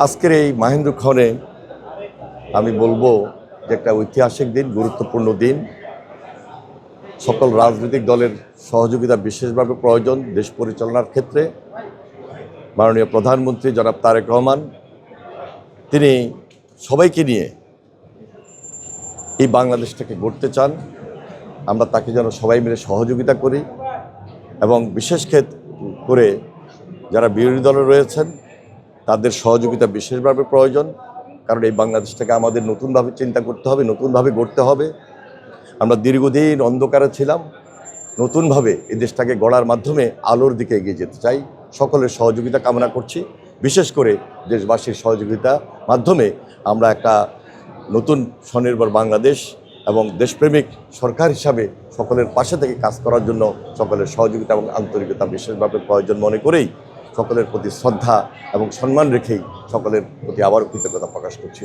আজকের এই মাহেন্দ্রক্ষণে আমি বলবো যে একটা ঐতিহাসিক দিন, গুরুত্বপূর্ণ দিন। সকল রাজনৈতিক দলের সহযোগিতা বিশেষভাবে প্রয়োজন দেশ পরিচালনার ক্ষেত্রে। মাননীয় প্রধানমন্ত্রী জনাব তারেক রহমান তিনি সবাইকে নিয়ে এই বাংলাদেশটাকে গড়তে চান। আমরা তাকে যেন সবাই মিলে সহযোগিতা করি এবং বিশেষ করে যারা বিরোধী দলে রয়েছেন তাদের সহযোগিতা বিশেষভাবে প্রয়োজন। কারণ এই বাংলাদেশটাকে আমাদের নতুনভাবে চিন্তা করতে হবে, নতুনভাবে গড়তে হবে। আমরা দীর্ঘদিন অন্ধকারে ছিলাম, নতুনভাবে এই দেশটাকে গড়ার মাধ্যমে আলোর দিকে এগিয়ে যেতে চাই। সকলের সহযোগিতা কামনা করছি, বিশেষ করে দেশবাসীর সহযোগিতা মাধ্যমে আমরা একটা নতুন স্বনির্ভর বাংলাদেশ এবং দেশপ্রেমিক সরকার হিসাবে সকলের পাশে থেকে কাজ করার জন্য সকলের সহযোগিতা এবং আন্তরিকতা বিশেষভাবে প্রয়োজন মনে করেই সকলের প্রতি শ্রদ্ধা এবং সম্মান রেখেই সকলের প্রতি আবারও কৃতজ্ঞতা প্রকাশ করছি।